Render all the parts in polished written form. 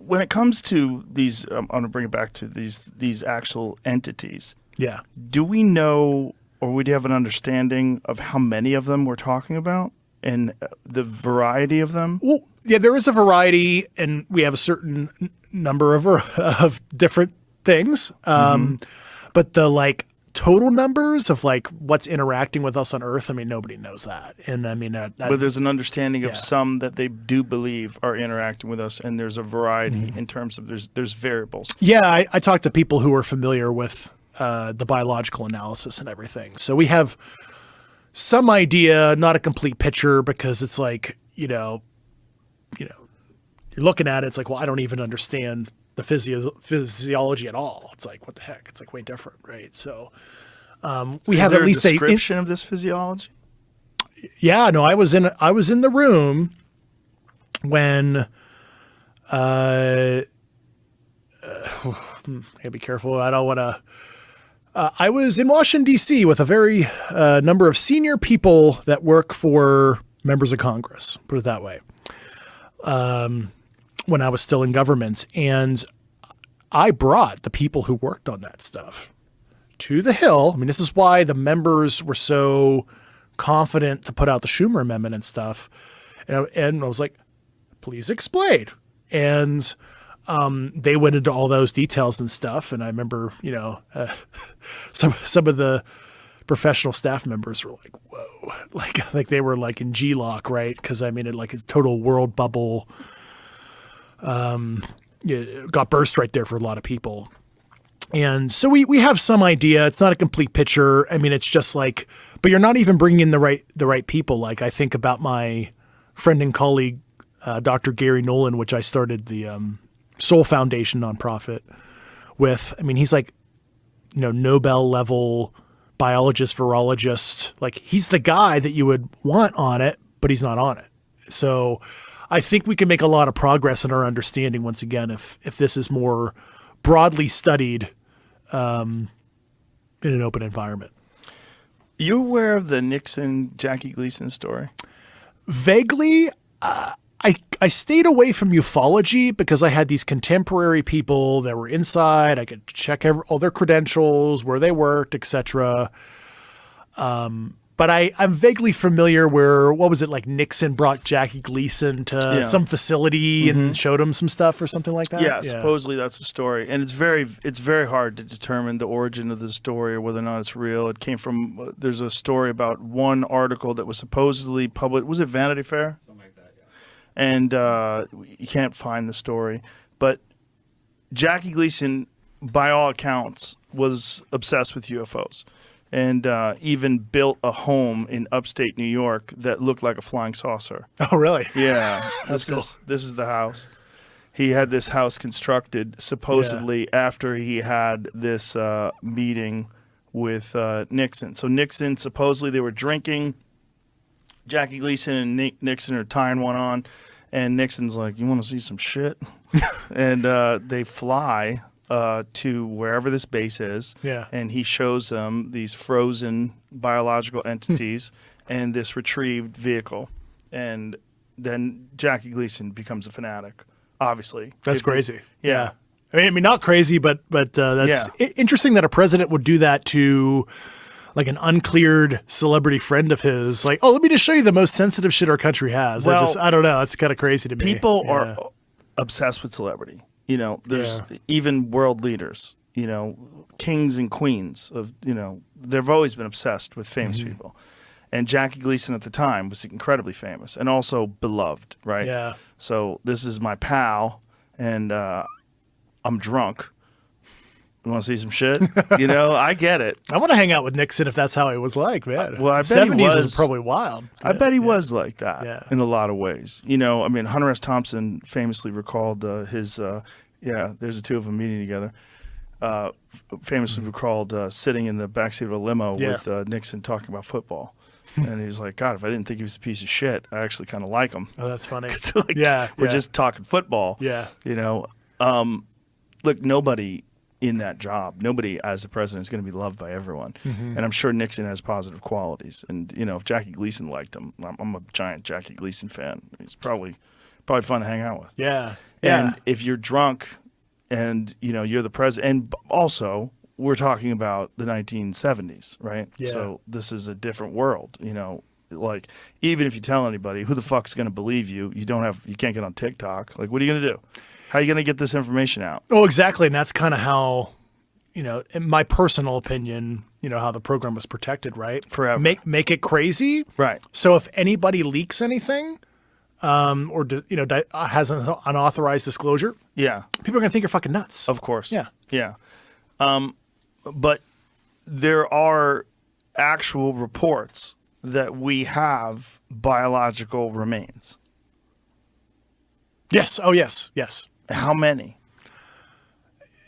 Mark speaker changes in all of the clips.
Speaker 1: when it comes to these, I'm going to bring it back to these actual entities.
Speaker 2: Yeah.
Speaker 1: Do we know, or would you have an understanding of how many of them we're talking about and the variety of them?
Speaker 2: Well, yeah, there is a variety, and we have a certain number of different things. But the like total numbers of like what's interacting with us on Earth, I mean, nobody knows that. And I mean,
Speaker 1: But there's an understanding of some that they do believe are interacting with us, and there's a variety in terms of there's variables.
Speaker 2: Yeah, I talked to people who are familiar with the biological analysis and everything. So we have some idea, not a complete picture, because it's like, you're looking at it, it's like, well, I don't even understand the physiology at all. It's like, what the heck? It's like way different, right? So we have at least
Speaker 1: a description of this physiology.
Speaker 2: Yeah, no, I was in the room when I gotta be careful. I don't want to. I was in Washington, D.C. with a very number of senior people that work for members of Congress, put it that way, when I was still in government. And I brought the people who worked on that stuff to the Hill. I mean, this is why the members were so confident to put out the Schumer amendment and stuff. And I was like, please explain. And they went into all those details and stuff. And I remember, some of the professional staff members were like, whoa, like they were like in G-lock, right? Because I mean, it like a total world bubble got burst right there for a lot of people. And so we have some idea. It's not a complete picture. I mean, it's just like, but you're not even bringing in the right people. Like I think about my friend and colleague, Dr. Gary Nolan, which I started the Soul Foundation nonprofit with. I mean, he's like, Nobel level biologist, virologist. Like he's the guy that you would want on it, but he's not on it. So I think we can make a lot of progress in our understanding once again if this is more broadly studied in an open environment.
Speaker 1: You aware of the Nixon Jackie Gleason story?
Speaker 2: Vaguely. I stayed away from ufology because I had these contemporary people that were inside. I could check all their credentials, where they worked, etc. But I'm vaguely familiar where, what was it, like Nixon brought Jackie Gleason to some facility and showed him some stuff or something like that?
Speaker 1: Yeah, supposedly that's the story. And it's very hard to determine the origin of the story or whether or not it's real. It came from, there's a story about one article that was supposedly published. Was it Vanity Fair? Something like that, yeah. And you can't find the story. But Jackie Gleason, by all accounts, was obsessed with UFOs. And even built a home in upstate New York that looked like a flying saucer.
Speaker 2: Oh, really?
Speaker 1: Yeah.
Speaker 2: That's cool.
Speaker 1: This is the house. He had this house constructed supposedly after he had this meeting with Nixon. So Nixon, supposedly they were drinking. Jackie Gleason and Nixon are tying one on. And Nixon's like, you want to see some shit? And they fly to wherever this base is, and he shows them these frozen biological entities and this retrieved vehicle, and then Jackie Gleason becomes a fanatic. Obviously,
Speaker 2: that's crazy. Yeah, I mean, not crazy, but that's interesting that a president would do that to like an uncleared celebrity friend of his. Like, oh, let me just show you the most sensitive shit our country has.
Speaker 1: Well,
Speaker 2: I don't know. It's kind of crazy to me.
Speaker 1: People are obsessed with celebrity. There's even world leaders, kings and queens of, they've always been obsessed with famous people. And Jackie Gleason at the time was incredibly famous and also beloved, right?
Speaker 2: Yeah.
Speaker 1: So this is my pal, and I'm drunk. You want to see some shit? I get it.
Speaker 2: I want to hang out with Nixon if that's how he was like, man.
Speaker 1: Well, I bet
Speaker 2: 70s
Speaker 1: he was
Speaker 2: probably wild.
Speaker 1: I bet he was like that in a lot of ways. I mean, Hunter S. Thompson famously recalled his, there's the two of them meeting together, famously recalled sitting in the backseat of a limo with Nixon talking about football. And he was like, God, if I didn't think he was a piece of shit, I actually kind of like him.
Speaker 2: Oh, that's funny.
Speaker 1: We're just talking football.
Speaker 2: Yeah.
Speaker 1: Look, nobody in that job, nobody as a president is going to be loved by everyone. And I'm sure Nixon has positive qualities. And, if Jackie Gleason liked him, I'm a giant Jackie Gleason fan. He's probably Probably fun to hang out with.
Speaker 2: Yeah.
Speaker 1: And if you're drunk and, you know, you're the president, and also we're talking about the 1970s, right?
Speaker 2: Yeah.
Speaker 1: So this is a different world, you know, like even if you tell anybody, who the fuck's going to believe you? You can't get on TikTok. Like, what are you going to do? How are you going to get this information out?
Speaker 2: Oh, exactly. And that's kind of how, you know, in my personal opinion, you know, how the program was protected, right?
Speaker 1: Forever.
Speaker 2: Make it crazy.
Speaker 1: Right.
Speaker 2: So if anybody leaks anything, or you know, has an unauthorized disclosure,
Speaker 1: Yeah.
Speaker 2: people are gonna think you're fucking nuts.
Speaker 1: Of course.
Speaker 2: Yeah.
Speaker 1: Yeah. But there are actual reports that we have biological remains.
Speaker 2: Yes. Oh, yes. Yes.
Speaker 1: How many?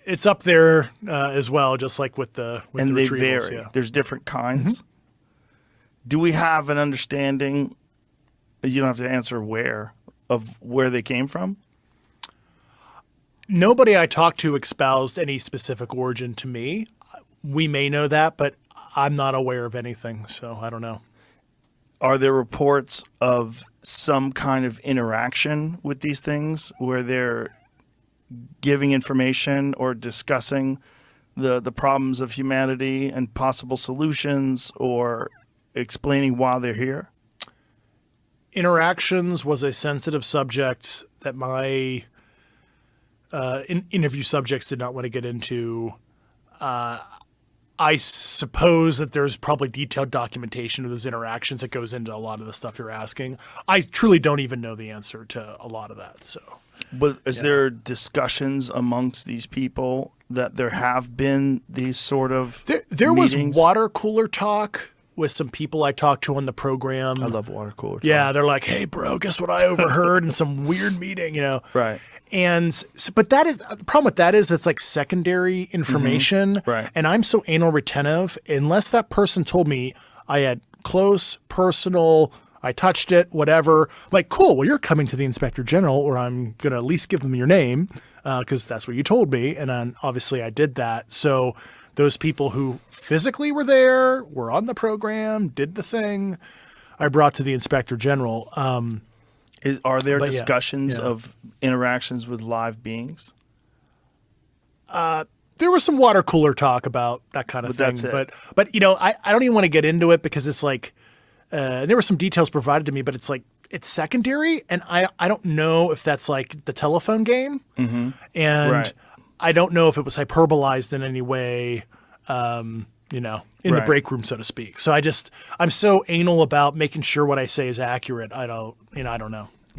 Speaker 2: It's up there as well, just like with the
Speaker 1: And
Speaker 2: the
Speaker 1: they
Speaker 2: retrievals,
Speaker 1: vary.
Speaker 2: Yeah.
Speaker 1: There's different kinds. Do we have an understanding? You don't have to answer of where they came from.
Speaker 2: Nobody I talked to espoused any specific origin to me. We may know that, but I'm not aware of anything, so I don't know.
Speaker 1: Are there reports of some kind of interaction with these things where they're giving information or discussing the problems of humanity and possible solutions, or explaining why they're here?
Speaker 2: Interactions was a sensitive subject that my interview subjects did not want to get into. I suppose that there's probably detailed documentation of those interactions that goes into a lot of the stuff you're asking. I truly don't even know the answer to a lot of that. So,
Speaker 1: But is there discussions amongst these people that there have been these sort of
Speaker 2: there was
Speaker 1: meetings?
Speaker 2: water cooler talk with some people I talked to on the program.
Speaker 1: I love water cooler.
Speaker 2: Yeah, they're like, "Hey, bro, guess what I overheard in some weird meeting?" You know,
Speaker 1: Right.
Speaker 2: And so, but that is the problem with that is it's like secondary information,
Speaker 1: Right.
Speaker 2: And I'm so anal retentive. Unless that person told me I had close, personal, I touched it, whatever. Like, cool. Well, you're coming to the inspector general, or I'm gonna at least give them your name because that's what you told me, and then obviously I did that. So those people who physically were there, were on the program, did the thing, I brought to the inspector general.
Speaker 1: Are there
Speaker 2: But yeah,
Speaker 1: discussions
Speaker 2: yeah.
Speaker 1: of interactions with live beings?
Speaker 2: There was some water cooler talk about that kind of
Speaker 1: But
Speaker 2: thing.
Speaker 1: that's it.
Speaker 2: But you know, I don't even want to get into it because it's like there were some details provided to me, but it's like it's secondary, and I don't know if that's like the telephone game, and
Speaker 1: Right.
Speaker 2: I don't know if it was hyperbolized in any way. You know, in the
Speaker 1: Right.
Speaker 2: break room, so to speak. So I'm so anal about making sure what I say is accurate. I don't know.